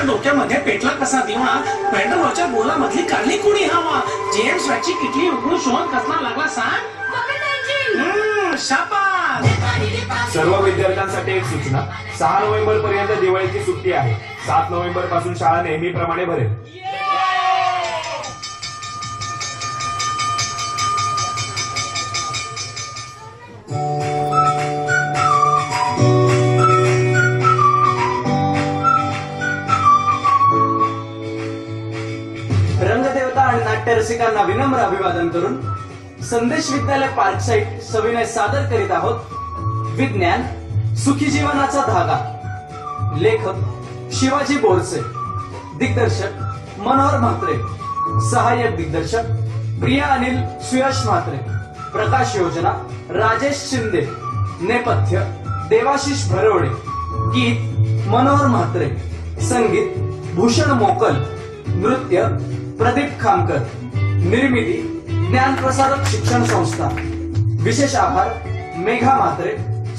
डोक्यामध्ये पेटला कसा दिवा, पेट्रोलच्या बोलामधली काढली कुणी हवा, जेम्स वॅटची किटली उघडून शोध कसला लागला सांग. शाबास. सर्व विद्यार्थ्यांसाठी एक सूचना, 6 नोव्हेंबर पर्यंत दिवाळीची सुट्टी आहे. 7 नोव्हेंबर पासून शाळा नेहमीप्रमाणे भरेल. रंगदेवता आणि नाट्य रसिकांना विनम्र अभिवादन करून संदेश विद्यालय पार्कसाईट सविनय सादर करीत आहोत विज्ञान सुखी जीवनाचा धागा. लेखक शिवाजी बोरसे, दिग्दर्शक मनोहर म्हात्रे, सहाय्यक दिग्दर्शक प्रिया अनिल सुयश म्हात्रे, प्रकाश योजना राजेश शिंदे, नेपथ्य देवाशिष भरवडे, गीत मनोहर म्हात्रे, संगीत भूषण मोकल, नृत्य प्रदीप खामकर, निर्मिती ज्ञानप्रसारक शिक्षण संस्था. विशेष आभार मेघा म्हात्रे,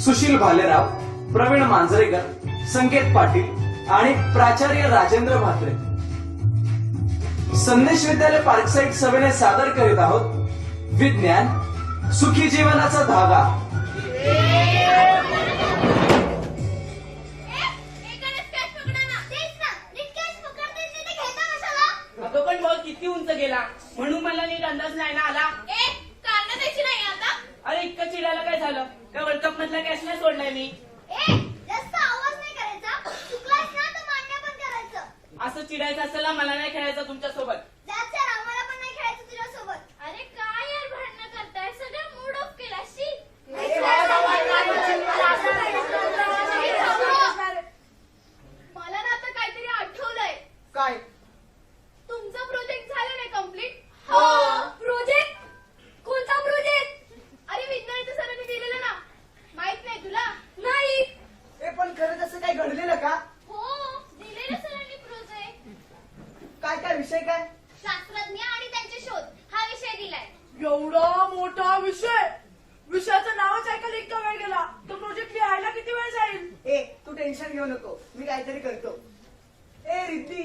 सुशील भालेराव, प्रवीण मांजरेकर, संकेत पाटील आणि प्राचार्य राजेंद्र म्हात्रे. संदेश विद्यालय पार्कसाईट सविनय सादर करीत आहोत विज्ञान सुखी जीवनाचा धागा. अगं पण बॉल किती उंच गेला म्हणून मला नीट अंदाज नाही ना आला. कारण त्याची नाही आता. अरे इतकं चिडायला काय झालं? काय वर्ल्ड कप मधला कॅच नाही सोडलाय मी. जास्त आवाज नाही करायचा. चुकलास ना तर मान्य पण करायचं. असं चिडायचं असेल ना मला नाही खेळायचं तुमच्या सोबत. जास्त आम्हाला पण नाही खेळायचं तुझ्यासोबत. अरे काय यार भांडणं करताय, सगळं मूड ऑफ केला. मला ना आता काहीतरी आठवलंय. काय? तुमचा प्रोजेक्ट झाला नाही कम्प्लीट? हो. प्रोजेक्ट? कोणता प्रोजेक्ट? अरे विज्ञानाच्या सरांनी दिलेलं ना, माहित नाही तुला? नाही. हे पण खरंच असं काय घडलेलं का? हो, दिलेलं सरांनी प्रोजेक्ट. काय काय विषय काय? शास्त्रज्ञ आणि त्यांचे शोध हा विषय दिलाय. एवढा मोठा विषय, विषयाचं नावच ऐकायला इतका वेळ गेला तर प्रोजेक्ट लिहायला किती वेळ जाईल? ए तू टेन्शन घेऊ नको, मी काहीतरी करतो. ए रिद्धी,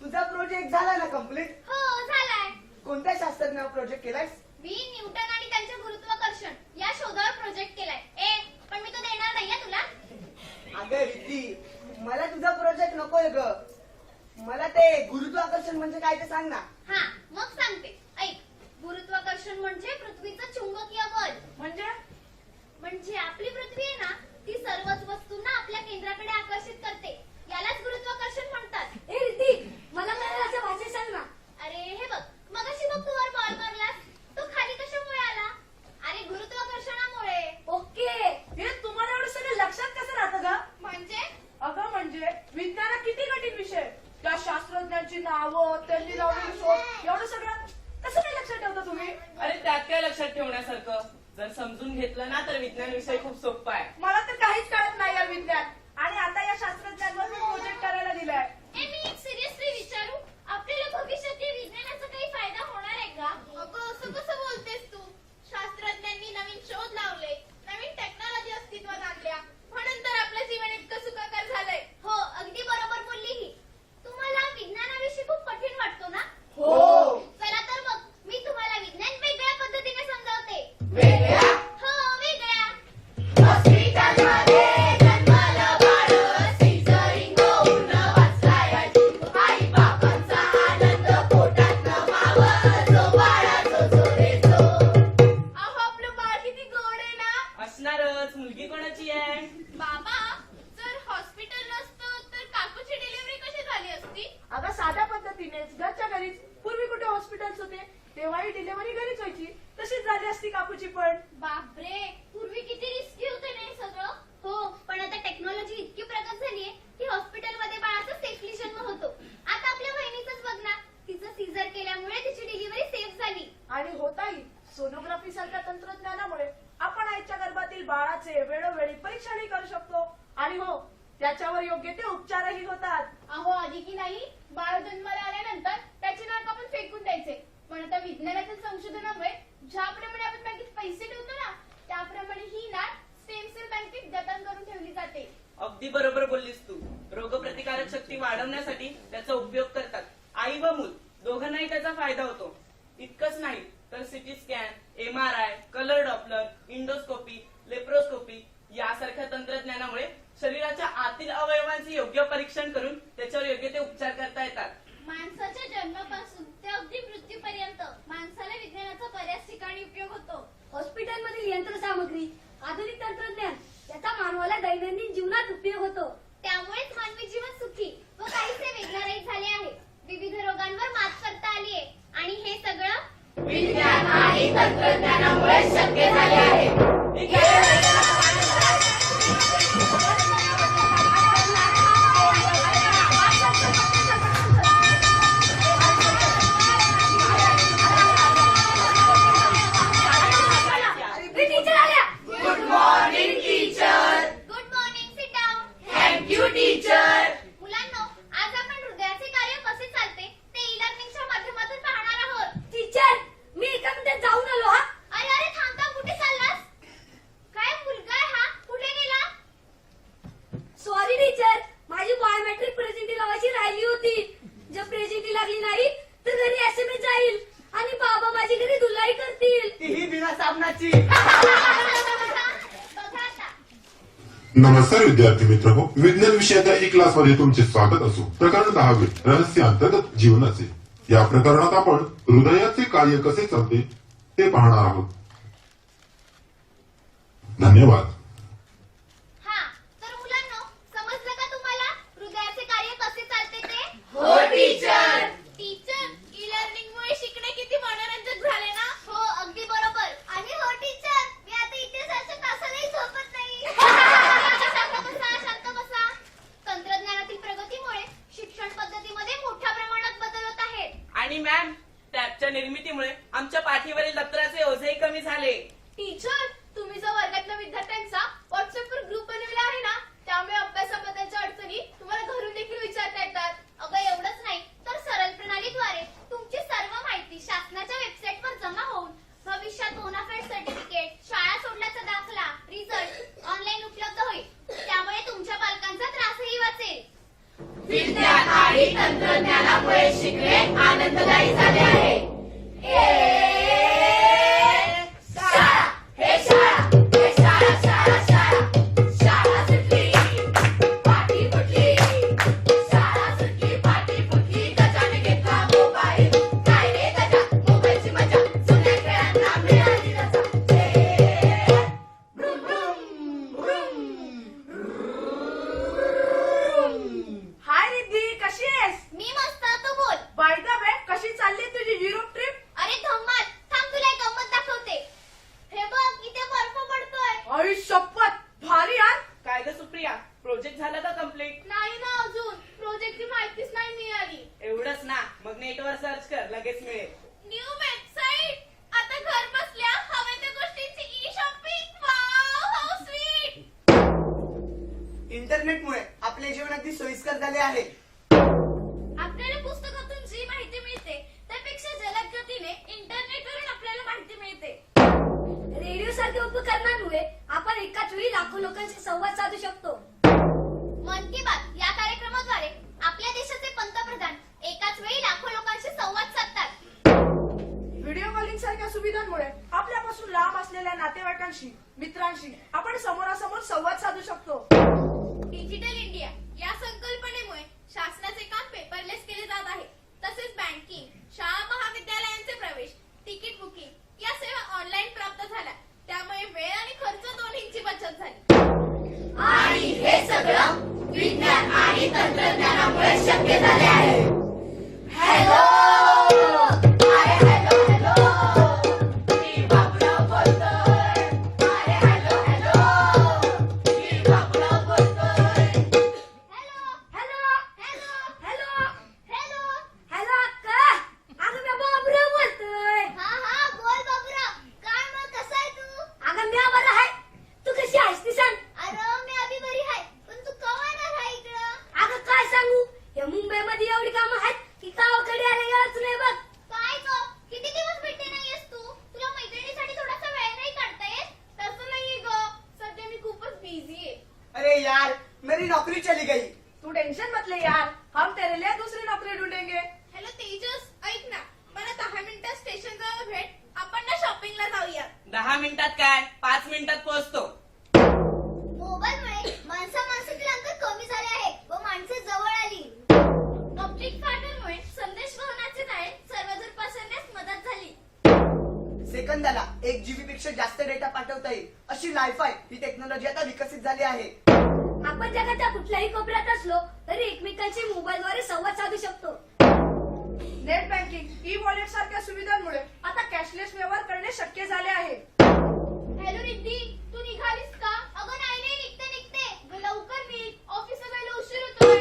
तुझा प्रोजेक्ट झाला ना कम्प्लीट? हो झालाय. कोणत्या शास्त्रज्ञावर प्रोजेक्ट केलायस? मी न्यूटन आणि त्यांचे गुरुत्वाकर्षण या शोधावर प्रोजेक्ट केलाय. पण मी तो देणार नाहीये तुला. अगं रिद्धी, मला तुझा प्रोजेक्ट नकोय ग. मला ते गुरुत्वाकर्षण म्हणजे काय ते सांग ना. हा मग सांगते, ऐक. गुरुत्वाकर्षण म्हणजे पृथ्वीचं चुंबकीय बल. म्हणजे आपली पृथ्वी आहे ना, ती सर्वच वस्तूंना आपल्या केंद्राकडे आकर्षित करते. यालाच गुरुत्वाकर्षण म्हणतात. मला मराठीच्या भाषेत सांग ना. अरे हे बघ, मगाशी बघ तू वर बॉल मारलास, तो खाली कशामुळे आला? अरे गुरुत्वाकर्षणामुळे. ओके, हे तुम्हाला एवढं सगळं लक्षात कसं राहतं ग? म्हणजे अगं म्हणजे विज्ञान हा किती कठीण विषय. त्या शास्त्रज्ञांची नावं, त्यांनी लावलेली शोध, एवढं सगळं कसं नाही लक्षात ठेवता तुम्ही? अरे त्यात काय लक्षात ठेवण्यासारखं? जर समजून घेतलं ना तर विज्ञान विषय खूप सोपा आहे. मला तर काहीच कळत नाही या विज्ञान. आणि आता या शास्त्रज्ञांवर मी प्रोजेक्ट करायला दिलाय. मी एक सिरियसली विचारू, आपल्याला भविष्यात या विज्ञानाचा काही फायदा होणार आहे का? अगं असं कसं बोलतेस तू? शास्त्रज्ञांनी नवीन शोध लावले, नवीन टेक्नॉलॉजी अस्तित्वात आणल्या, म्हणून तर आपलं जीवन इतकं सुखकर झालंय. हो अगदी बरोबर बोलली ही. तुम्हाला विज्ञानाविषयी खूप कठीण वाटतो ना? हो. चला तर मग मी तुम्हाला विज्ञान वेगळ्या पद्धतीने समजावते. वेगळ्या? हो वेगळ्या. अहो आपलं बाळ किती गोड आहे ना. असणारच. मुलगी कोणाची आहे? बाबा, जर हॉस्पिटल नसतं तर काकूची डिलिव्हरी कशी झाली असती? अगं साध्या पद्धतीनेच, घरच्या घरीच. पूर्वी कुठे हॉस्पिटल्स होते, तेव्हाही डिलिव्हरी घरीच व्हायची. तशीच झाली असती काकूची पण. बापरे, पूर्वी किती रिस्की होते नाही सगळं. हो, पण आता टेक्नॉलॉजी इतकी प्रगत झालीये की हॉस्पिटलमध्ये बाळाचा सेफली जन्म होतो. आता आपल्या बहिणीचंच बघ ना, तिचं सीझर केल्यामुळे तिची डिलिव्हरी सेफ झाली. आणि होताही सोनोग्राफी सारख्या तंत्रज्ञानामुळे आपण आईच्या गर्भातील बाळाचे वेळोवेळी परीक्षणही करू शकतो. आणि हो, त्याच्यावर योग्य ते उपचारही होतात. अहो आधी की नाही, बाळ जन्माला आल्यानंतर त्याचे नाक आपण फेकून द्यायचे. पण आता विज्ञानाच्या संशोधनामुळे ज्याप्रमाणे आपण बँकेत पैसे ठेवतो ना, त्याप्रमाणे ही नाक स्टेम सेल बँकेत जतन करून ठेवली जाते. अगदी बरोबर बोललीस तू. रोगप्रतिकारक शक्ती वाढवण्यासाठी दोघांनाही त्याचा फायदा होतो. इतकंच नाही तर CT scan, MRI, colour Doppler, endoscopy, laparoscopy यासारख्या तंत्रज्ञानामुळे शरीराच्या आतील अवयवांचे योग्य परीक्षण करून त्याच्यावर योग्य ते उपचार करता येतात. माणसाच्या जन्मापासून ते अगदी मृत्यूपर्यंत माणसाला विज्ञानाचा बऱ्याच ठिकाणी उपयोग होतो. हॉस्पिटलमधील यंत्रसामग्री, आधुनिक तंत्रज्ञान याचा मानवाला दैनंदिन जीवनात उपयोग होतो. त्यामुळेच मानवी जीवन सुखी व काहीसे वेगळारहित झाले आहे. विविध रोगांवर मात करता आली आहे आणि हे सगळं विज्ञान आणि तंत्रज्ञानामुळे शक्य झाले आहे. टीचर आल्या. Good morning teacher. Good morning, sit down. Thank you teacher. मुलांनो, आज आपण हृदयाचे कार्य कसे चालते ते ई लर्निंगच्या माध्यमातून पाहणार आहोत. टीचर, मी एका मिनिटात जाऊन आलो हा. अरे अरे थांब थांब, कुठे चाललास? काय मुलगा आहे हा? कुठे गेला? सॉरी टीचर, माझी बायोमेट्रिक प्रेझेंटी लावायची राहिली होती. जर प्रेझेंटी लागली नाही तर घरी SMS जाईल आणि बाबा माझी घरी धुलाई करतील. तीही बिना साबणाची. बघा आता. नमस्कार विद्यार्थी मित्र हो, विज्ञान विषयाच्या ई क्लास मध्ये तुमचे स्वागत असो. प्रकरण 10 रहस्य अंतर्गत जीवनाचे. या प्रकरणात आपण हृदयाचे कार्य कसे चालते ते पाहणार आहोत. धन्यवाद. हा, तर मुलांनो, समजलं का तुम्हाला हृदयाचे कार्य कसे चालते ते? हो टीचर. टीचर, ई लर्निंग मुळे शिकणे किती मनोरंजक झाले ना? हो, अगदी बरोबर. आणि हो टीचर, मी आता इथे जास्त तासालाही झोपत नाही. शांत बसा, शांत बसा. तंत्रज्ञानातील प्रगतीमुळे शिक्षण पद्धतीमध्ये मोठ्या प्रमाणात बदल होत आहेत. आणि मॅम, टॅबच्या निर्मितीमुळे आमच्या पाठीवरील दप्तराचे ओझेही कमी झाले. टीचर, तुम्ही जो वर्गातल्या विद्यार्थ्यांचा व्हॉट्सअपवर ग्रुप बनवला आहे ना, त्यामुळे अभ्यासाबद्दलच्या अडचणी तुम्हाला घरून देखील विचारता येतात. अगं एवढंच नाही तर सरळ प्रणालीद्वारे तुमची सर्व माहिती शासनाच्या वेबसाईटवर जमा होऊन भविष्यात बोनाफाईड सर्टिफिकेट, शाळा सोडल्याचा दाखला, रिझल्ट ऑनलाईन उपलब्ध होईल. त्यामुळे तुमच्या पालकांचा त्रासही वाचेल. विज्ञान आणि तंत्रज्ञानामुळे शिकणे आनंददायी झाले आहे. हाय रिद्धी, कशी आहेस? मी मस्त, तू बोल. बाय द वे, कशी चालली तुझी युरोप ट्रिप? अरे धम्माल, थांब तुला एक गंमत दाखवते. हे बघ, इथे बर्फ पडतोय. आई शपथ, भारी यार. काय ग सुप्रिया, प्रोजेक्ट झाला का कम्प्लीट? नाही ना अजून, प्रोजेक्टची माहितीच नाही मिळाली. एवढंच ना, मग नेटवर सर्च कर, लगेच मिळेल. New website. आता घर बसल्या हव्या त्या गोष्टींची E shopping. Wow, how sweet. इंटरनेटमुळे आपले जीवन अगदी सोयीस्कर झाले आहे. आपल्याला पुस्तकातून जी माहिती मिळते त्यापेक्षा जलद गतीने इंटरनेटवरून आपल्याला माहिती मिळते. रेडिओ सारख्या उपकरणांमुळे आपण एकाच वेळी लाखो लोकांशी संवाद साधू शकतो. मन की बात या कार्यक्रमाद्वारे आपल्या देशाचे पंतप्रधान एकाच वेळी लाखो लोकांशी संवाद साधतात. व्हिडिओ कॉलिंग सारख्या सुविधांमुळे आपल्यापासून लांब असलेल्या नातेवाईकांशी, मित्रांशी आपण समोरासमोर संवाद साधू शकतो. डिजिटल इंडिया या संकल्पनेमुळे शासनाचे काम पेपरलेस केले जात आहे. तसेच बँकिंग, शाळा महाविद्यालयांचे प्रवेश, तिकीट बुकिंग या सेवा ऑनलाईन प्राप्त झाल्या. त्यामुळे वेळ आणि खर्च दोन्हींची बचत झाली. आणि हे सगळं विज्ञान आणि तंत्रज्ञानामुळे शक्य झाले आहे. हॅलो, अरे हॅलो हॅलो, मी बाबूराव बोलतोय. अरे हॅलो हॅलो, मी बाबूराव बोलतोय. Hello hello hello hello hello hello अक्का. मिनिटात काय 5 मिनिटात पोहोचतो. मोबाईलमुळे माणसातील अंतर कमी झाले आहे व माणसे जवळ आली. ऑप्टिक फायबरमुळे संदेश वहनाचे जाळे सर्वदूर पसरण्यास मदत झाली. सेकंदाला 1 GB पेक्षा जास्त डेटा पाठवता येईल अशी लायफाय ही टेक्नॉलॉजी आता विकसित झाली आहे. आपण जगाच्या कुठल्याही कोपऱ्यात असलो तरी एकमेकांशी मोबाईलद्वारे संवाद साधू शकतो. नेट बँकिंग, ई वॉलेट सारख्या सुविधांमुळे आता कॅशलेस व्यवहार करणे शक्य झाले आहे. हॅलो रिद्धी, तू निघालीस का? अगं नाही निघते लवकर निघ, ऑफिसला जायला उशीर होतोय.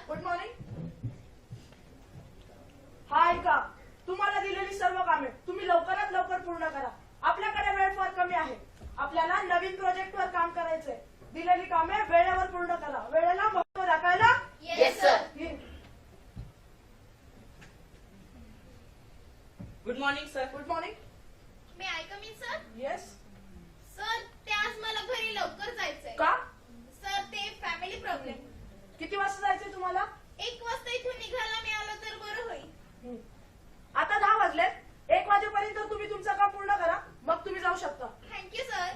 Good morning. हा ऐका, तुम्हाला दिलेली सर्व कामे तुम्ही लवकरात लवकर पूर्ण करा. आपल्याकडे वेळ फार कमी आहे. आपल्याला नवीन प्रोजेक्टवर काम करायचंय. दिलेली कामे वेळेवर पूर्ण करा. वेळेला महत्व दाखवायला. Yes sir. Good morning sir. Good morning. मी ऐका मी सर. येस. सर ते आज मला घरी लवकर जायचंय. का? सर ते फॅमिली प्रॉब्लेम. किती वाजता जायचंय तुम्हाला? 1 वाजता इथून निघायला मिळालं तर बरं होईल. आता 10 वाजले. 1 वाजेपर्यंत तुम्ही तुमचं काम पूर्ण करा, मग तुम्ही जाऊ शकता. Thank you sir.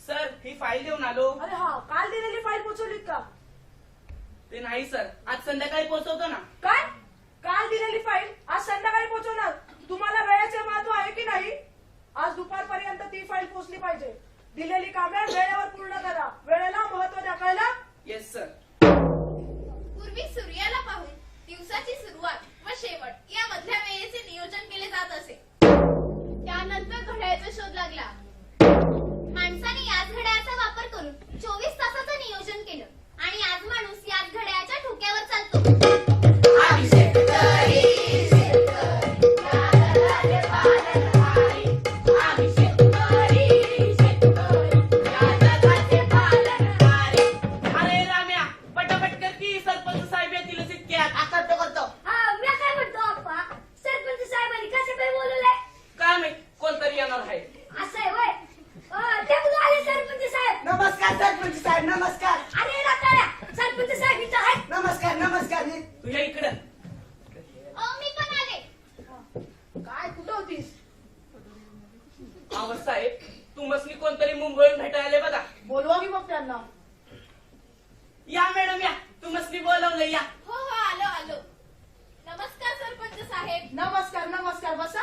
सर ही फाईल देऊन आलो. अरे हा, काल दिलेली फाईल पोहोचवलीत का? ते नाही सर, आज संध्याकाळी पोहोचवतो ना. काय? काल दिलेली फाईल आज संध्याकाळी पोहोचवणार? तुम्हाला वेळेचे महत्व आहे की नाही? आज दुपारपर्यंत ती फाईल पोहोचली पाहिजे. दिलेली कामे वेळेवर पूर्ण करा. वेळेला महत्व दाखवायला. Yes sir. पूर्वी सूर्याला पाहून दिवसाची सुरुवात व शेवट या मधल्या वेळेचे नियोजन केले जात असे. त्यानंतर घड्याळाचा शोध लागला. माणसाने याच घड्याळाचा वापर करून 24 तासाचं नियोजन केलं आणि आज माणूस याच घड्याळाच्या ठोक्यावर चालतो. अरे राम्या, पटापट कर की सरपंच साहेब येतील इतक्यात. करतो. हा, मी काय म्हणतो अप्पा, सरपंच साहेबांनी कसं काय बोलवलंय? काय माहित कोणतरी येणार आहे. असं आहे होय. ते कुठं आले सरपंच साहेब? नमस्कार सरपंच साहेब, नमस्कार. अरे रताळ्या, सरपंच साहेब इथं आहेत. नमस्कार नमस्कार. तुझ्या इकडं मी पण आले. काय, कुठं होतीस? आवाज साहेब, तुम्हाला कोणतरी मुंबईहून भेटायला आले बघा. बोलवा की मग त्यांना. या मॅडम या, तुम्हाला बोलवलं या. हो हो आलो आलो. नमस्कार सरपंच साहेब. नमस्कार नमस्कार. बसा.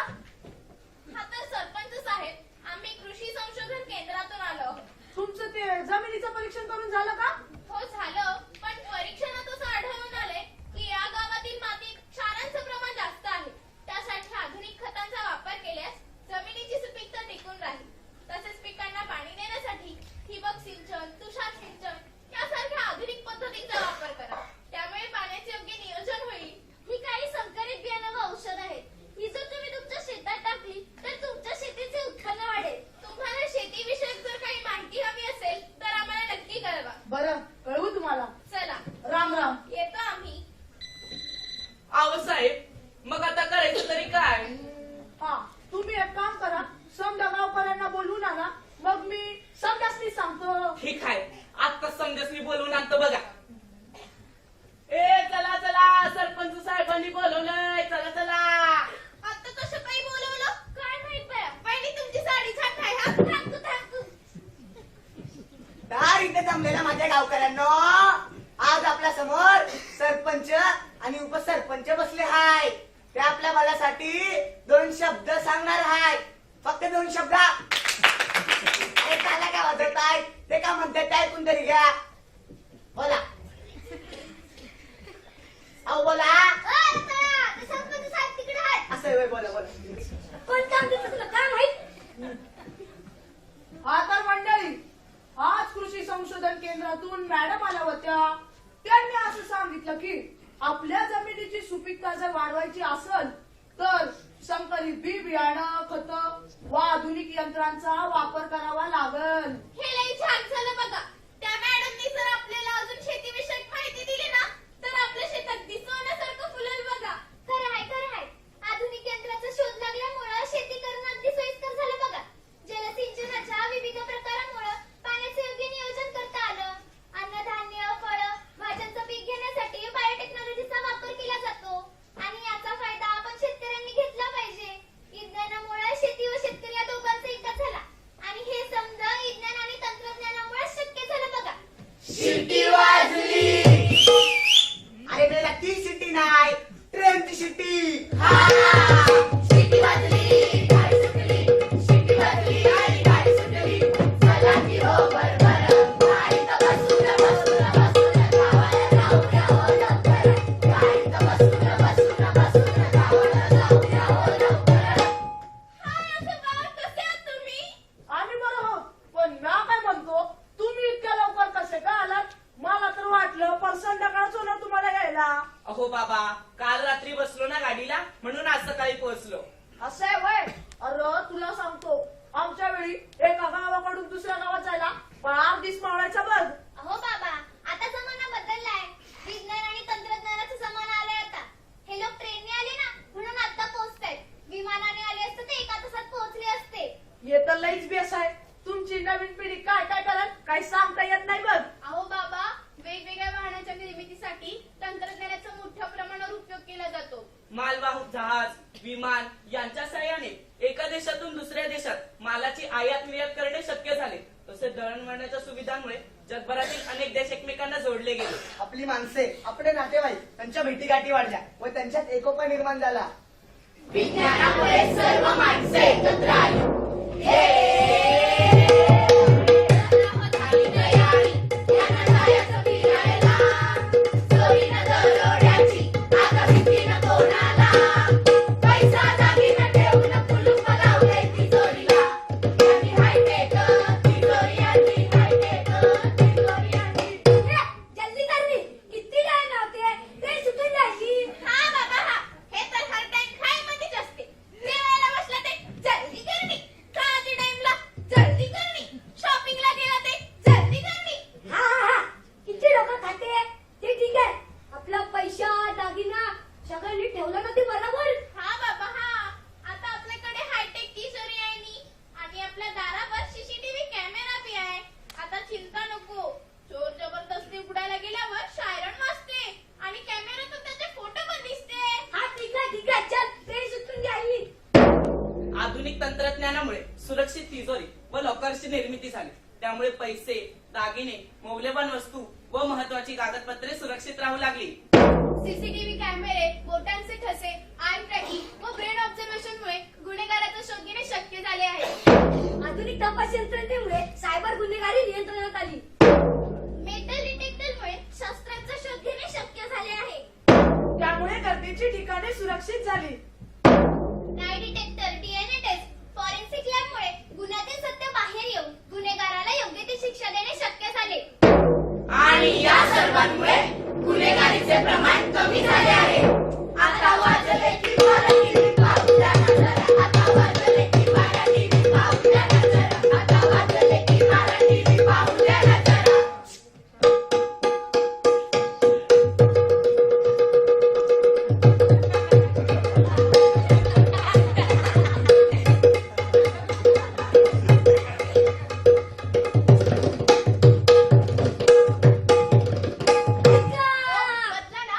हा तर सरपंच साहेब, आम्ही कृषी संशोधन केंद्रातून आलो आहोत. तुमचं ते जमिनीचं परीक्षण करून झालं का? हो झालं, पण परीक्षणात असं आढळून आलंय की या गावातील मातीत क्षारांचं प्रमाण जास्त आहे. त्यासाठी आधुनिक खतांचा वापर केल्यास जमिनीची सुपीकता टिकून राहील. तसेच पिकांना पाणी देण्यासाठी ठिबक सिंचन, तुषार सिंचन यासारख्या आधुनिक पद्धतींचा वापर करा. त्यामुळे पाण्याचे योग्य नियोजन होईल. ही काही संकरित बियाणं व औषध आहेत. ही जर तुम्ही तुमच्या शेतात टाकली तर तुमच्या शेतीचे उत्पन्न वाढेल. तुम्हाला शेतीविषयक जर काही माहिती हवी असेल तर आम्हाला नक्की कळवा. बरं, कळवू तुम्हाला. चला राम राम. येतो आम्ही. आवाज साहेब, मग आता करायचं तरी काय? हा, तुम्ही एक काम करा, समजा गावकऱ्यांना बोलवून आणा, मग मी समजासनी सांगतो. ठीक आहे, आता समजसनी बोलवून आणतो बघा. ए चला चला, सरपंच साहेबांनी बोलवलंय. चला चला. आता कसं काही बोलवलं काय माहित बाया. पहिली तुमची साडी छान आहे. हा थांबतो. दार इथे जमलेल्या माझ्या गावकऱ्यांनो, आज आपल्या समोर सरपंच आणि उपसरपंच बसले हाय. ते आपल्या बाळासाठी 2 शब्द सांगणार हाय. फक्त 2 शब्द. अरे त्याला काय वाजवत आहे, ते का म्हणतात ते ऐकून तरी घ्या. बोला. अहो बोला. सरपंच साहेब तिकडे आहेत. असं आहे, बोला बोला. कोण काम देतं तुला काय माहित? हा तर मंडळी, आज कृषी संशोधन केंद्रातून मॅडम आल्या होत्या. त्यांनी असं सांगितलं की आपल्या जमिनीची सुपीकता जर वाढवायची असेल तर संकरित बी बियाणं, खत व आधुनिक यंत्रांचा वापर करावा लागल. हे लई छान झालं बघा. त्या मॅडमनी जर आपल्याला अजून शेतीविषयक माहिती शिट्टी वाजली. अरे मेला ती शिट्टी नाही, ट्रेनची शिट्टी. शिट्टी वाजली, गाडी सुटली. शिट्टी वाजली आणि गाडी सुटली. चला की हो बरोबर, गाडीत बसून बसून बसून गावाला जाऊया हो लवकर. गाडीत बसून बसून बसून गावाला जाऊया हो लवकर. कसे आहात तुम्ही? आम्ही बरं आहोत, पण ना काय म्हणतो, तुम्ही इतक्या लवकर कसे का आलात? मला तर वाटलं संध्याकाळच होणार तुम्हाला यायला. अहो बाबा, काल रात्री बसलो ना गाडीला, म्हणून आज सकाळी पोहोचलो. असं आहे वय? अरे तुला सांगतो, आमच्या वेळी एका गावाकडून दुसऱ्या गावात जायला 5 दिवस मावळायचा बघ. अहो बाबा, आता जमाना बदललाय. विज्ञान आणि तंत्रज्ञानाचा जमाना आलाय आता. हे लोक ट्रेनने आले ना, म्हणून आता पोहोचतायत. विमानाने आले असते तर एका तासात पोहोचले असते. हे तर लईच बेस आहे. तुमची नवीन पिढी काय काय करत काही सांगता येत नाही बघ. अहो बाबा, वेगवेगळ्या वाहनाच्या निर्मितीसाठी तंत्रज्ञानाचा मोठ्या प्रमाणावर उपयोग केला जातो. मालवाहू जहाज, विमान यांच्या सहाय्याने एका देशातून दुसऱ्या देशात मालाची आयात निर्यात करणे शक्य झाले. तसेच दळणवळणाच्या सुविधांमुळे जगभरातील अनेक देश एकमेकांना जोडले गेले. आपली माणसे, आपले नातेवाईक त्यांच्या भेटीगाठी वाढल्या व त्यांच्यात एकोपा निर्माण झाला. विज्ञानामुळे सर्व माणसे एकत्र आली. जल्दी कर रे, किती टाइम लावते? ट्रेन सुटून जायची. हा बाबा हा, हे तर हर टाइम काय मध्येच असते. जेवायला बसला ते जल्दी करणे, खायच्या टाइमला जल्दी करणे, शॉपिंगला गेला ते जल्दी करणे. हा हा हा, किती डोकं खाते ते ठीक आहे. आपला पैसा दागिना सगळं नीट ठेवलं ना ते बरोबर. हा बाबा हा, आता आपल्याकडे हायटेक तिजोरी आहे नी, आणि आपल्या दारावर सीसीटीव्ही कॅमेरा बी आहे. आता चिंता नको, चोर जबरदस्ती उडायला गेल्यावर सायरन वाजते आणि कॅमेऱ्यातून त्याचे फोटो पण दिसते. हा ठीक आहे चल, ट्रेन सुटून जाईल. आधुनिक तंत्रज्ञानामुळे सुरक्षित तिजोरी व लॉकर्सची निर्मिती झाली. त्यामुळे पैसे, दागिने, मौल्यवान वस्तू व महत्वाची कागदपत्रे सुरक्षित राहू लागली. सीसीटीव्ही कॅमेरे, बोटांचे ठसे, आय ट्रॅकिंग व ब्रेन ऑब्झर्वेशनमुळे गुन्हेगाराचा शोध घेणे शक्य झाले आहे. आधुनिक तपास यंत्रणेमुळे सायबर गुन्हेगारी नियंत्रणात आली. मेटल डिटेक्टरमुळे शस्त्रांचा शोध घेणे शक्य झाले आहे. त्यामुळे गर्दीची ठिकाणे सुरक्षित झाली. डाय डिटेक्टर, डीएनए टेस्ट, फॉरेन्सिक लॅबमुळे गुन्ह्यातील सत्य बाहेर येऊन गुन्हेगाराला योग्य ती शिक्षा देणे शक्य झाले. आणि या सर्वांमुळे गुन्हेगारीचे प्रमाण कमी झाले आहे. आता वाजले की मराठी पाहुद्या नजरा, आता वाजले की मराठी पाहुद्या नजरा, आता वाजले की मराठी पाहुद्या नजरा. बदला ना.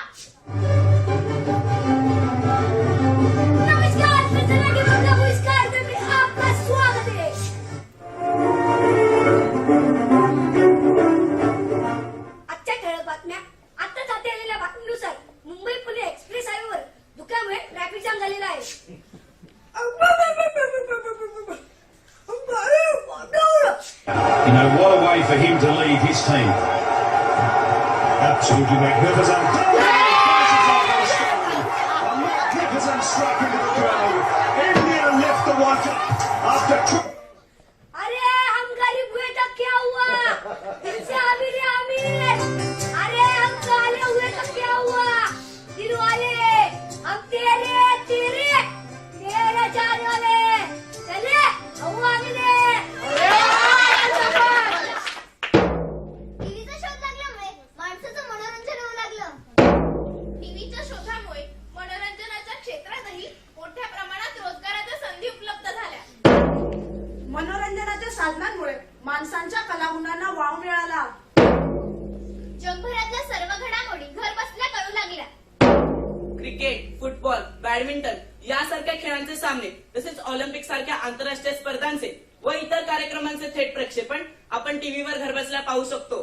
नमस्कार, संजना के इस कार्यक्रम में आपका स्वागत है. आजच्या ठळक बातम्या. आता जाती आलेल्या बातमीनुसार मुंबई पुणे एक्सप्रेस हायवेवर धुक्यामुळे ट्रॅफिक जाम झालेला आहे. You know, what a way for him to lead his team. Absolutely magnificent. A magnificent strike into the crowd. India left the one after. अरे हम गरीब हुए तो क्या हुआ? दिल से अमीर है अमीर. अरे हम काले हुए तो क्या हुआ? दिल वाले हम तेरे तेरे तेरे जाने वाले. चले हम आमिर है. टीव्हीचा शोध लागल्यामुळे माणसाचं मनोरंजन होऊ लागलं. टीव्हीच्या शोधामुळे मनोरंजनाच्या क्षेत्रातही मोठ्या प्रमाणात रोजगाराच्या संधी उपलब्ध झाल्या. मनोरंजनाच्या साधनांमुळे माणसांच्या कलागुणांना वाव मिळाला. जगभरातल्या सर्व घडामोडी घर बसल्या कळू लागल्या. क्रिकेट, फुटबॉल, बॅडमिंटन यासारख्या खेळांचे सामने तसेच ऑलिम्पिक सारख्या आंतरराष्ट्रीय स्पर्धांचे व इतर कार्यक्रमांचे थेट प्रक्षेपण आपण टीव्हीवर घरबसल्या पाहू शकतो.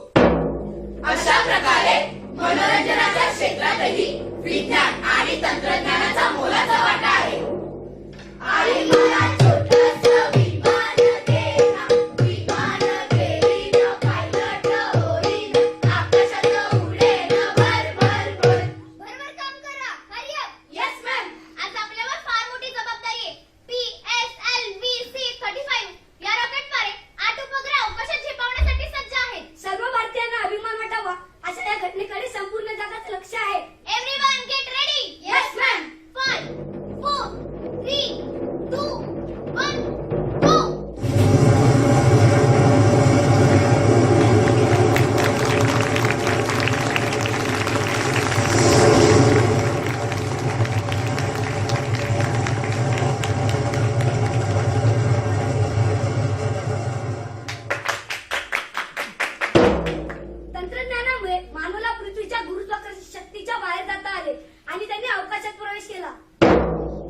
अशा प्रकारे मनोरंजनाच्या क्षेत्रातही विज्ञान आणि तंत्रज्ञानाचा मोलाचा वाटा आहे. आणि मला छोटंसं विमान दे ना, विमान घेईन, पायलट होईन, आकाशात उडेन भर भर भर. भरभर काम करा. Hurry up. Yes ma'am. आज आपल्यावर फार मोठी जबाबदारी आहे. PSLV-C 35 या रॉकेटद्वारे 8 उपग्रह अवकाशात झेपावण्यासाठी सज्ज आहेत. सर्व भारतीयांना अभिमान वाटावा अशा या घटनेकडे संपूर्ण जगाचं लक्ष आहे. Everyone get ready. Yes ma'am. 5 4 3 2 1 गो. तंत्रज्ञानामुळे मानवाला पृथ्वीच्या गुरुत्वाकर्षण शक्तीच्या बाहेर जाता आले आणि त्यांनी अवकाशात प्रवेश केला.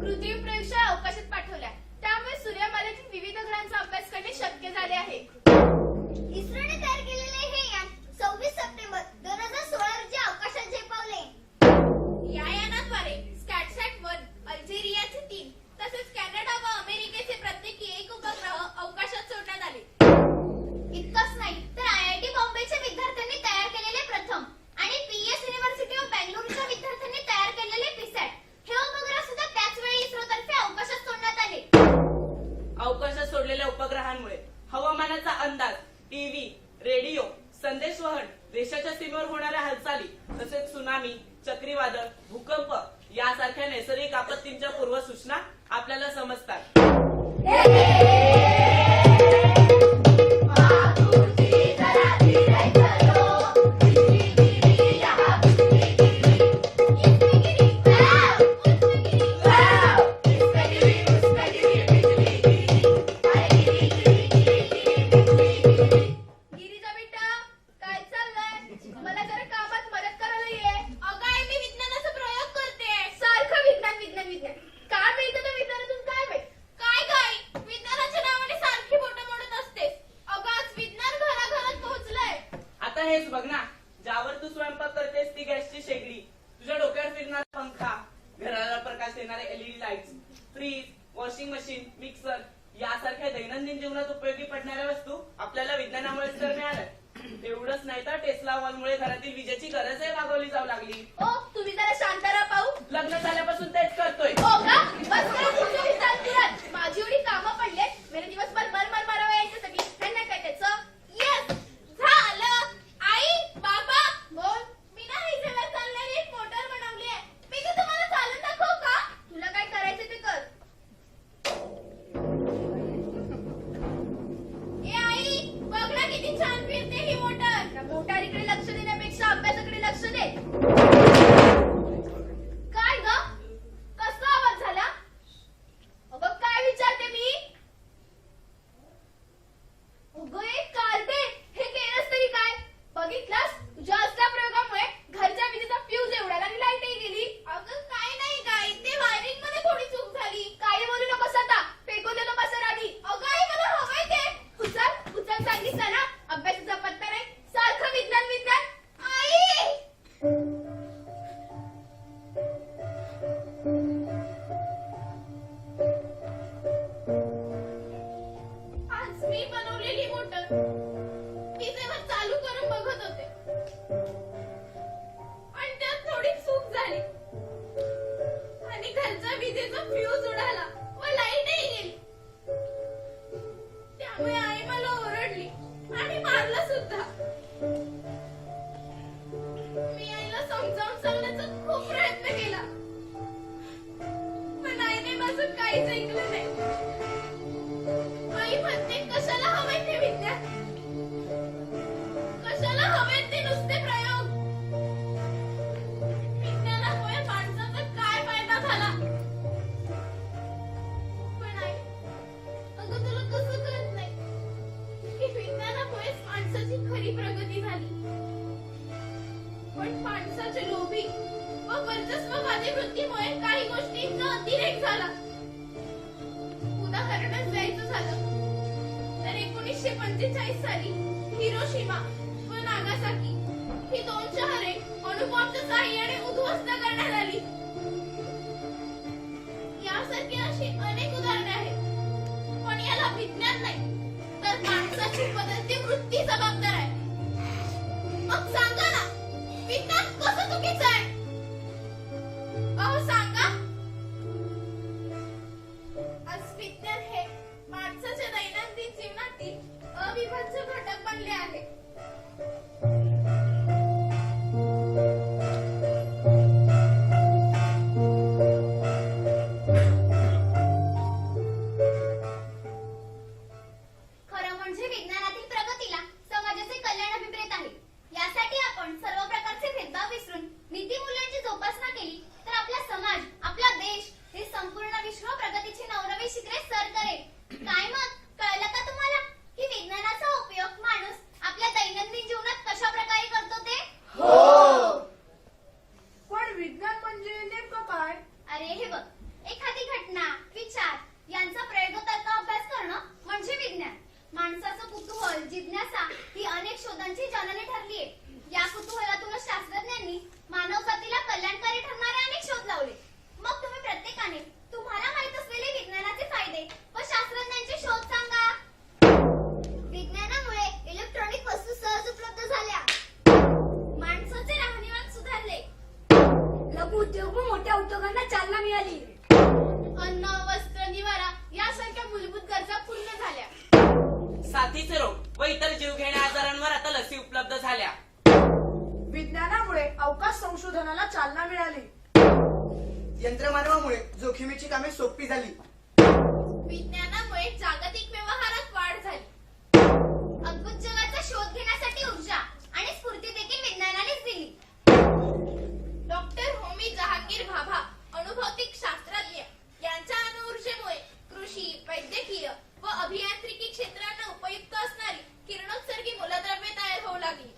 कृत्रिम प्रयोगशाळा अवकाशात पाठवल्या, त्यामुळे सूर्यमालेतील विविध ग्रहांचा अभ्यास करणे शक्य झाले आहे. इस्रोने तयार केलेले हे यान 26 सप्टेंबर 2016 रोजी अवकाशात झेपावले. या यानाद्वारे स्कॅटसॅट-1, अल्जेरियाचे 3 तसेच कॅनडा व अमेरिकेचे प्रत्येकी 1 उपग्रह अवकाशात सोडण्यात आले. इतकंच नाही तर IIT बॉम्बेच्या विद्यार्थ्यांनी तयार केलेले प्रथम आणि PS युनिव्हर्सिटी ऑफ बँगलोरच्या विद्यार्थ्यांनी तयार केलेले PSAT हे उपग्रह सुद्धा त्याच वेळी इस्रोतर्फे अवकाशात सोडण्यात आले. अवकाशात सोडलेल्या उपग्रहांमुळे हवामानाचा अंदाज, टीव्ही, रेडिओ, संदेशवहन, देशाच्या सीमेवर होणाऱ्या हालचाली तसेच सुनामी, चक्रीवादळ, भूकंप यासारख्या नैसर्गिक आपत्तींच्या पूर्वसूचना आपल्याला समजतात. गिरिजा बेटा, काय चाललंय? मला जरा कामात मदत करायला ये. अगं आई, मी विज्ञानाचा प्रयोग करते. सारखं विज्ञान विज्ञान विज्ञान. काय मिळतं त्या विज्ञानातून काय माहित? काय काय? विज्ञानाच्या नावाने सारखी बोटं मोडत असतेस. अगं आज विज्ञान घराघरात पोहोचलंय. आता हेच बघ ना, ज्यावर तू स्वयंपाक करतेस ती गॅसची शेगडी, तुझ्या डोक्यावर फिरणारा पंखा, घराला प्रकाश देणारे LED lights, fridge, washing machine, mixer यासारख्या दैनंदिन जीवनात उपयोगी पडणाऱ्या वस्तू आपल्याला विज्ञानामुळेच तर मिळाल्या. एवढंच नाही तर टेस्ला वॉलमुळे घरातील विजेची गरजही भागवली जाऊ लागली. ओ, तुम्ही जरा शांत राहा पाहू. लग्न झाल्यापासून तेच करतोय. हो का? बस करा तुमच्या विचारात. माझी एवढी कामं पडलेत, मेरे दिवसभर मर मारावं यायच्यासाठी. त्यांना काय त्याचं? येस, झालं. आई, बाबा, बोल. मी ना हिच्यावर चालणारी एक मोटर बनवली आहे. मी ती तुम्हाला चालून दाखवू का? तुला काय करायचं ते कर. ए आई, बघ ना किती छान फिरते ही मोटर. त्या मोटारीकडे लक्ष देण्यापेक्षा अभ्यासाकडे लक्ष दे. काय ग? कसला आवाज झाला? अगं काय विचारते मी? अगं एक कार्टे, हे केलंस तरी काय? बघितलंस? तुझ्या असल्या प्रयोगामुळे घरच्या विजेचा फ्यूज एवढ्याला आणि लाईटही गेली. अगं काय नाही काय, ते वायरिंग मध्ये थोडी चूक झाली. काही बोलू नकोस आता, फेकून देतो पसर आधी. अगं आई, मला हवंय ते. उचल उचल, सांगितलं ना, अभ्यासाचा पत्ता नाही, सारखं विज्ञान विज्ञान. आई, आज मी बनवलेली मोटर विजेवर चालू करून बघत होते आणि त्यात थोडी चूक झाली आणि घरच्या विजेचा फ्यूज उडाला व लाईटही गेली. त्यामुळे आई मला ओरडली आणि मारलं सुद्धा. मी आईला समजावून सांगण्याचा खूप प्रयत्न केला, पण आईने माझं काहीच ऐकलं नाही. आई म्हणते, कशाला हवंय ते विज्ञान, कशाला हवेत ते नुसते प्रयोग. विज्ञानामुळे माणसाचा काय फायदा झाला. पण आई, अगं तुला कसं कळत नाही की विज्ञानामुळेच माणसाची खरी प्रगती झाली. पण माणसाचे लोभी व वर्चस्ववादी वृत्तीमुळे काही गोष्टींचा अतिरेक झाला. उदाहरणच द्यायचं झालं तर 1945 साली हिरोशिमा व नागासाकी ही 2 शहरे अणुबॉम्बच्या साहाय्याने उद्ध्वस्त करण्यात आली. यासारखी अशी अनेक उदाहरणे आहेत. पण याला विज्ञान नाही तर माणसाची बदलती वृत्ती जबाबदार आहे. मग सांगा ना, विज्ञान कसं चुकीचं आहे? अहो सांगा. आज विज्ञान हे माणसाच्या दैनंदिन जीवनातील अविभाज्य घटक बनले आहे. खरं म्हणजे विज्ञानातील प्रगतीला समाजाचे कल्याण अभिप्रेत आहे. यासाठी आपण सर्व प्रकारचे भेदभाव विसरून नीतिमूल्यांची जोपासना केली तर आपला समाज, आपला देश हे संपूर्ण विश्व प्रगतीची नवनवी शिखरे सर करेल. काय मग कळलं का तुम्हाला की विज्ञानाचा उपयोग माणूस आपल्या दैनंदिन जीवनात कशा प्रकारे करतो ते? पण विज्ञान म्हणजे नेमकं काय? अरे हे बघ, एखादी घटना, विचार यांचा प्रयोगात्मक अभ्यास करणं म्हणजे विज्ञान. माणसाचं कुतूहल, जिज्ञासा ही अनेक शोधांची जननी ठरली आहे. या कुतूहलातूनच शास्त्रज्ञांनी मानवजातीला कल्याणकारी ठरणारे अनेक शोध लावले. मग तुम्ही प्रत्येकाने तुम्हाला माहित असलेले विज्ञानाचे फायदे व शास्त्रज्ञांचे शोध सांगा. विज्ञानामुळे इलेक्ट्रॉनिक वस्तू सहज उपलब्ध झाल्या. माणसाचे राहणीमान सुधारले. लघु उद्योग व मोठ्या उद्योगांना चालना मिळाली. अन्न, वस्त्र, निवारा यासारख्या मूलभूत गरजा पूर्ण झाल्या. साथीचे रोग व इतर जीवघेण्या आजारांवर आता लसी उपलब्ध झाल्या. विज्ञानामुळे अवकाश संशोधनाला चालना मिळाली. यंत्रमानवामुळे जोखमीची कामे सोपी झाली. विज्ञानामुळे जागतिक व्यवहारात वाढ झाली. अद्भुत जगाचा शोध घेण्यासाठी ऊर्जा आणि स्फूर्ती देखील विज्ञानानेच दिली. डॉक्टर होमी जहांगीर भाभा अणुभौतिक शास्त्रज्ञ यांच्या अणुऊर्जेमुळे कृषी, वैद्यकीय व अभियांत्रिकी क्षेत्रांना उपयुक्त असणारी किरणोत्सर्गी मूलद्रव्ये तयार होऊ लागली.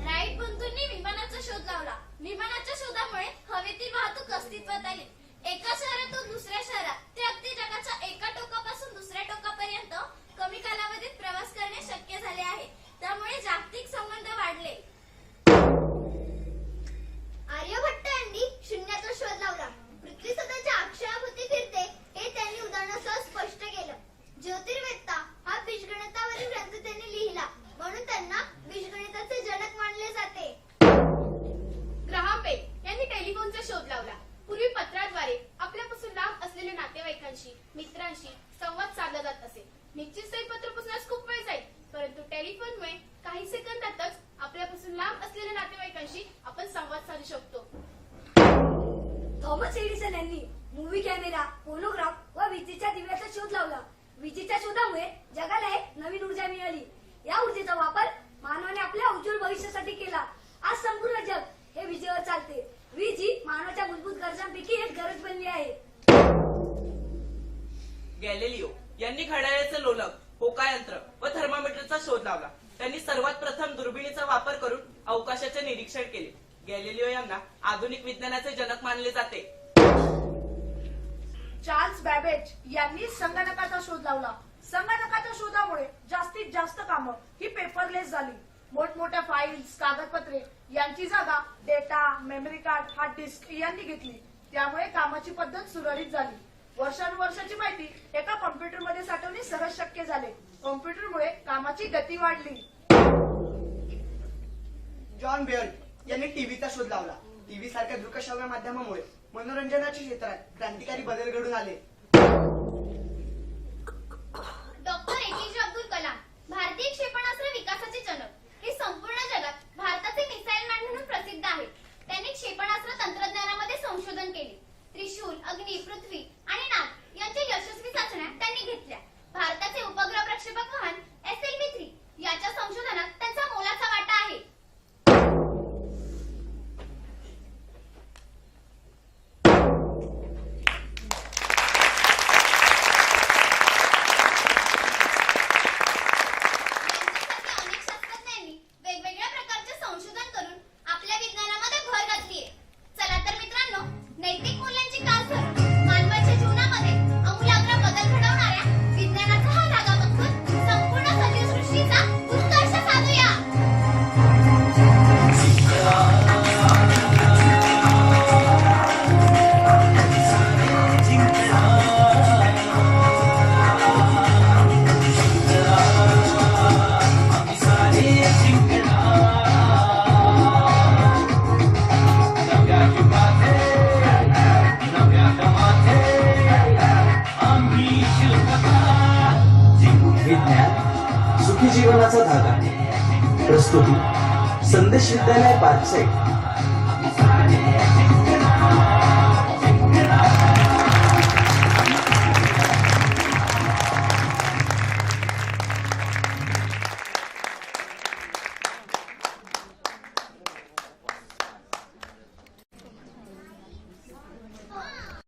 राईट बंधूंनी विमानाचा शोध लावला. विमानाच्या शोधामुळे हवेतील वाहतूक अस्तित्वात आली. एका शहरातून दुसऱ्या शहरात ते अगदी जगाच्या एका टोकापासून दुसऱ्या टोकापर्यंत कमी कालावधीत प्रवास करणे शक्य झाले आहे. त्यामुळे जागतिक संबंध वाढले. आर्यभट्ट यांनी शून्याचा शोध लावला. पृथ्वी स्वतःच्या अक्षराभोवती फिरते हे त्यांनी उदाहरणासह स्पष्ट केलं. ज्योतिर्वेत्ता हा बीजगणितावरील ग्रंथ त्यांनी लिहिला, म्हणून त्यांना बीजगणिताचे जनक मानले जाते. ग्राहम बेल यांनी टेलिफोनचा शोध लावला. पूर्वी पत्राद्वारे आपल्यापासून लांब असलेल्या नातेवाईकांशी, मित्रांशी संवाद साधला जात असे. निश्चित सही पत्र पोचण्यास खूप वेळ जाईल, परंतु टेलिफोनमुळे काही सेकंदातच आपल्यापासून लांब असलेल्या नातेवाईकांशी आपण संवाद साधू शकतो. थॉमस एडिसन यांनी मूव्ही कॅमेरा, फोनोग्राफ व विजेच्या दिव्याचा शोध लावला. विजेच्या शोधामुळे जगाला एक नवीन ऊर्जा मिळाली. या ऊर्जेचा वापर मानवाने आपल्या उज्ज्वल भविष्यासाठी केला. आज संपूर्ण जग हे विजेवर चालते. वीज ही मानवाच्या मूलभूत गरजांपैकी एक गरज बनली आहे. गॅलिलिओ यांनी घड्याळाचे लोलक, होकायंत्र व थर्मामीटरचा शोध लावला. त्यांनी सर्वात प्रथम दुर्बिणीचा वापर करून अवकाशाचे निरीक्षण केले. गॅलिलिओ यांना आधुनिक विज्ञानाचे जनक मानले जाते. चार्ल्स बॅबेज यांनी संगणकाचा शोध लावला. संगणकाच्या शोधामुळे जास्तीत जास्त कामं ही पेपरलेस झाली. मोठमोठ्या फाईल्स, कागदपत्रे यांची जागा data, memory card, hard disk यांनी घेतली. त्यामुळे कामाची पद्धत सुरळीत झाली. वर्षानुवर्षाची माहिती एका कॉम्प्युटरमध्ये साठवणे सहज शक्य झाले. कॉम्प्युटरमुळे कामाची गती वाढली. जॉन बेअर्ड यांनी टीव्हीचा शोध लावला. टीव्ही सारख्या दृकश्राव्य माध्यमामुळे मनोरंजनाच्या क्षेत्रात क्रांतिकारी बदल घडून आले. डॉक्टर एपीजे अब्दुल कलाम भारतीय क्षेपणास्त्र विकासाचे जनक हे संपूर्ण जगात भारताचे मिसाईल मॅन म्हणून प्रसिद्ध आहेत. त्यांनी क्षेपणास्त्र तंत्रज्ञानामध्ये संशोधन केले. त्रिशूल, अग्नी, पृथ्वी आणि नाग यांच्या यशस्वी चाचण्या त्यांनी घेतल्या. भारताचे उपग्रह प्रक्षेपक वाहन SLV-3 याच्या संशोधनात त्यांचा मोलाचा वाटा आहे. सुखी जीवनाचा धागा. प्रस्तुती संदेश विद्यालय पार्कसाईड.